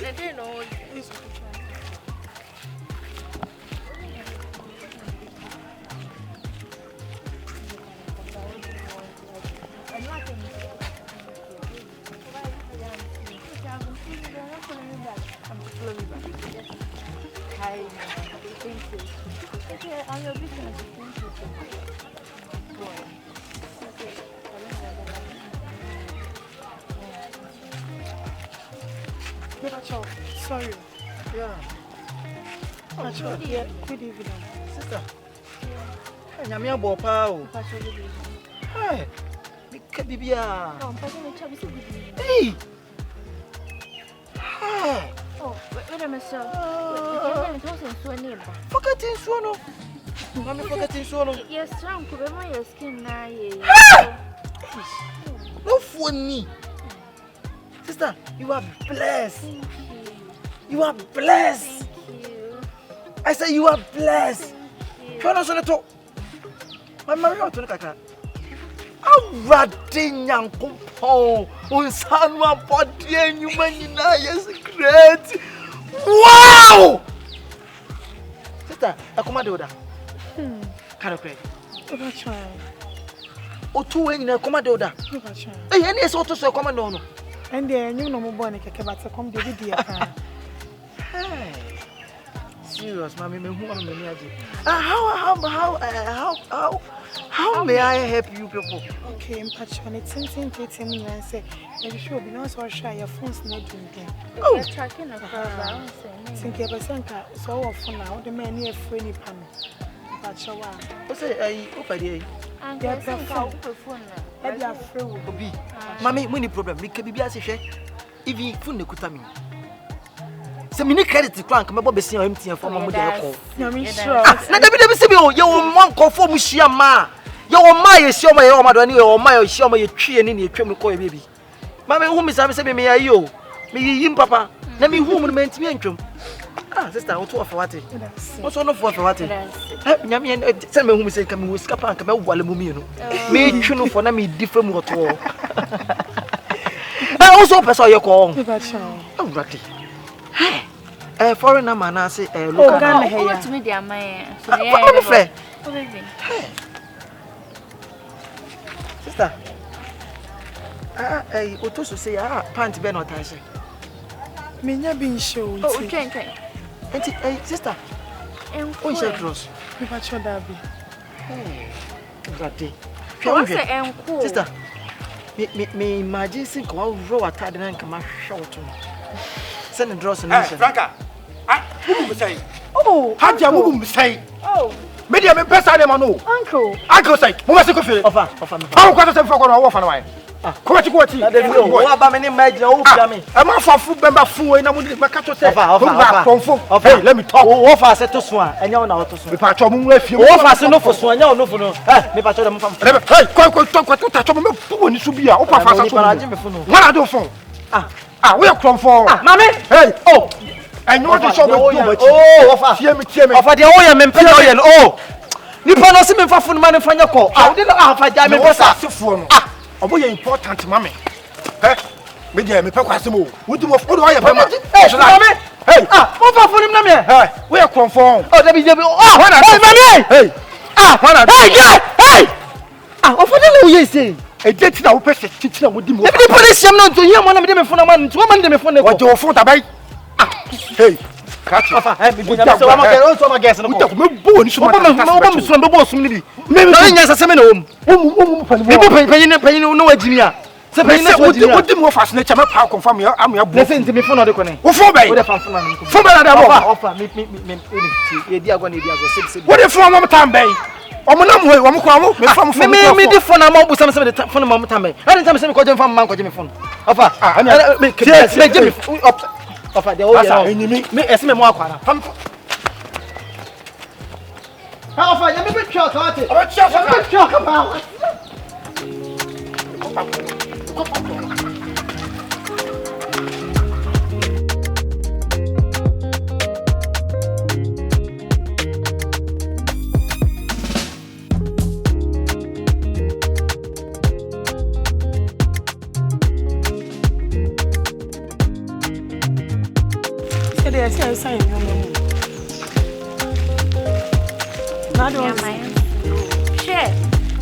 didn't know. Hi. Thank you. Okay, I'm your business. Thank you. Okay. Sorry. Yeah. Yeah. Good evening. Sister. Hey, nyame abo pa o. Hey. Bika bibia. No, I'm passing the chop. Hey. Hey. Oh, wait a minute, sir. Forgetting so no. Mami forgetting so no. Yes, sir. Could be my skin now. No funny. Sister, you are blessed. Thank you. You are blessed. Thank you. I say you are blessed. Thank You are not so to. My Maria to kaka. Awrade nyankopon. Unsanu abodi enyuma nyina yes great. Wow! Sister, akomade oda. Kind credit. Otu we nyina akomade oda. Eh, ene ese otu so akomade no. And then you know more born keke but come the video. Hey. Serious, mommy, me who am me aje. How may I help you people? Okay, I'm patching it. Since and say, you sure be no so shy your phone's not doing. you. You're tracking a car. I don't say. Think you so often now the man here free ni panel. Patch wa. What's say opa dey? And They're there's some perform. phone. Maybe I'm free. Obi. Mommy, we need problem. Me ke bibia se hwe. Even phone nekuta me. Se me ni credit crank me bo be sin MTN for mama dey call. No, me sure. Na David se be o ye wo mo nkofo mu hia ma. Ye wo ma ye hia ma ye wo ma do ni ye wo ma ye hia ma ye twie ni ye twem ko ye baby. Mommy, who me say me ayi o. Me yim papa. Na me hu mu me ntimi antwem. Ah, sister, what for what? What's on for what? Nyame say me hu me say come we skapa anka me wale mu mi no. Me twunu for na me different what all. Also person you call. Oh, ratty. Hey. Foreigner man say local. Oh, to me they are my. So What friend? Oh, baby. Sister. Otoso say pant be not answer. Me nya bin show. Oh, train. Auntie, sister. Oh, you say cross. Me patch that be. Ratty. What's the enco? Sister. Me imagine think how raw atade na nka ma short. Send the draws and Hey, Franca. Who say? Oh, Haja mu say. oh, Media me pesa dem no. uncle. Uncle say, mo se ko fe. Offer me. How kwata se fo ko no wo fa no why? Ko ti. Na dey no. Wo aba me ni maji o bia me. E ma fa fu bemba fu we na mo ma ka to say. Offer. Hey, let me talk. Wo fa se to so a, enya wo na wo to so. Me pa cho mo nwa fie. Wo fa se no fo so, enya wo no fo no. Me pa cho dem fa. Hey, ko ta cho me fu woni su bia. O pa fa sa so. Wala do fo. We krom fo. Mami. Hey, Oh. I know the show be too much. Oh, offer. Tie me. Offer dey o ya me mpena o ye no. Oh. Nipa no se me fa funu ma ne fanya ko. Ah, we dey no afa ja me pesa. Asifuo no. Obo ye important mama. Me dey me pe kwase mo. Wudi mo fo do ya pe ma. Mami. Hey. Mo fa funu na me. Hey, we are confirm. Oh, David. Oh, mami. Hey. Wana. Hey, yeah. Hey. Offer dey no ye say. E date na wo pe se titi na wodi mo. David dey police am no to here mo na me dey me funu ma nti wo ma dey me funu ko. Wo je wo fo tabai. Hey. Catch Offer. Hey, me go say wa ma get on so ma get no ko. Me bo ni so ma. Mo so me bo sum ni bi. Me nya sase me na wo mu. Wo pani mo. Me bo panyin no wajimi a. Se panyin na wajimi. Wodi mo fa se na chama pa confirm ya am ya bo. Na se ntimi funu de ko ne. Wo fo bai. Wo de fa funu na ko. Fo bai na da bo. Offer me e di ago na e di ago se. Wo de fo mo tam bai. Omo na mo wo mo ko mo me fa mo fo. Me di funu na mo bu sam se me de funu mo tam bai. Ani tam se me ko je fa man ko je me funu. Offer. Me je me. Offer de o ye no. Me ese me mo akwara. Offer, you me twa ka ate. O twa ka. Me twa ka ba. they say sign no more. Now don't share.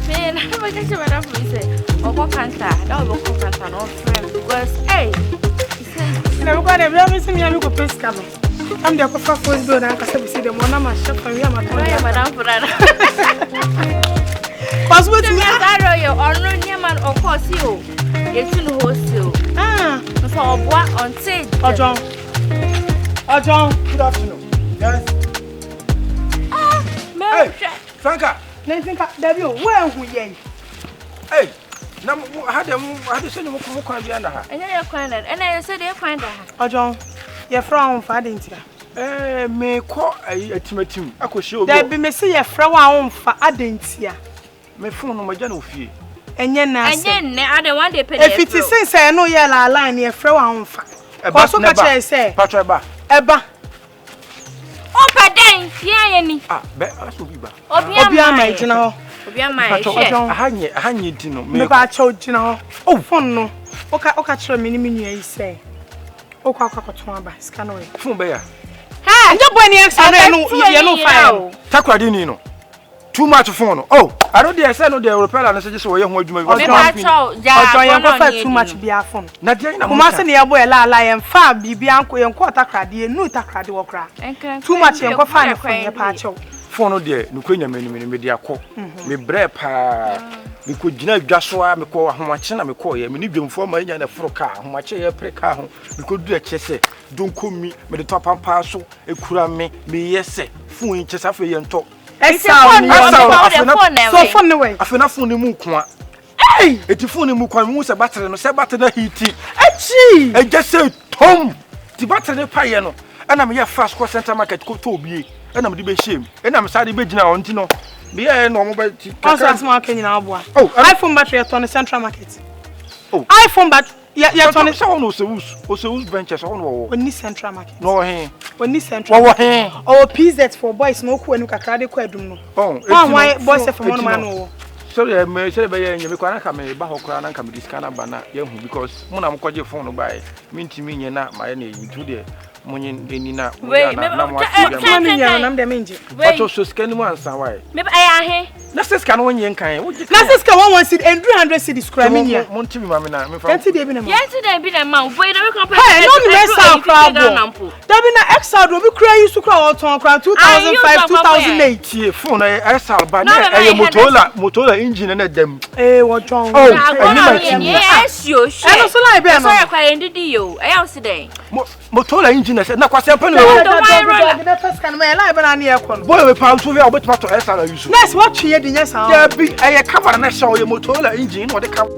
Man, I'm going to my dad say, "Oh, cancer. That will go cancer, no friend." Because hey, na go na bia me se me go pesca no. Am dey go fa first bill na ka say be say dem na ma shop and we am at. why madam for that? Cause what me Zaro yo onro nyaman okosi o. Yetu no hostel. So oboa on stage. Ojon. Good afternoon. Yes. Hey, Franka. Na think that you where hu yen. Hey. Na had send you come kwa bia na ha. Enya ye kwan na. Ena ye say dey kwan da ha. Ojon. Ye fra on fa adentia. Me ko atimatim akohye obi. Da bi me se ye fra wa on fa adentia. Me phone no magya na ofie. Enye na ase. Enye ne ade one day pay. If it is say no ye la line ye fra wa on fa. Ko so ka che say. Patro eba. Eba. O paden, ye ni. Be aso bi ba. Obi ama ejina ho. Obi ama Patro she. ahanye di no. Me ba cha ojina ho. Oh phone no. Oka kire me ni me nua yi say. Okwa kwakoto aba sika no we. Phone be ya. Ha, Nje boy ni ex no ye no fire. Takwadi ni no. Too much phone. Oh, I don't dare say no the repair and say so we ho adwuma me ba cha ja. Ojo ye go fa too much bia phone. Na dey na Kuma se ne ye boy la ye fa bibia anko ye nko takrade nu takrade wo kra. Too much ye nko fa ne phone ye pa chew. Phone there no kwanya me de akọ. Me bre pa. Me ko gina dwaso a me ko ahomache na me ko ye me ni dwemfo ma nya na foro ka ahomache ye pre ka ho me ko du akese donko mi me de topampa so ekura me yese phone chese afa ye nto. So phone no way. Afena phone mu kwa. Hey! Eti phone mu kwa mu se battery no se battery na hiti. Achi! E just say tom. Ti battery ne paye no. Ana me ye fast ko center market ko to obie. Ana me de be shame. Ana me sare be gina on ti no. Be ye no mo be ti. Also as ma kan nyina aboa. Oh, iPhone battery at on central market. Oh. iPhone battery ya turn it. So no Osewus benches on wo. Oni central market. No he. Oni central. Wo he. Oh, PZ for boys no ko anu kakra de ko adum no. Oh, why boys for one man no. So me say be ye nyame kwa na ka me ba ho kra na ka me discount number na ye hu because mo na mo kwaje phone no buy. Me ntimi nye na ma ye na yitu de monye eni na mo na mo afi me nya na me menje. Pato so scan mu ansa why. Me aya he. Na scan no nye nkan. Na scan 1 cedi and 300 cedi scram me nya. Mo ntimi ma me na me fa. Yenti de bi na ma. Yenti de bi na ma. Boy na we compare. Hey, no me say crabo. Da bi na extra do bi kra yi su kra o ton kra 2005 2008. Tie phone na extra ba na e Motorola engine na dem. Wo jon. Oh, yes yo shit. E no so like be no. So ya kwa ndidi yo. E ya sidai. Motorola engine na na kwase pano. The first can me like be na na e ko no. Boy we pa so we obetuma to extra na use. Yes, what you dey nya sound. Yeah, be e cover na show your Motorola engine no dey cover.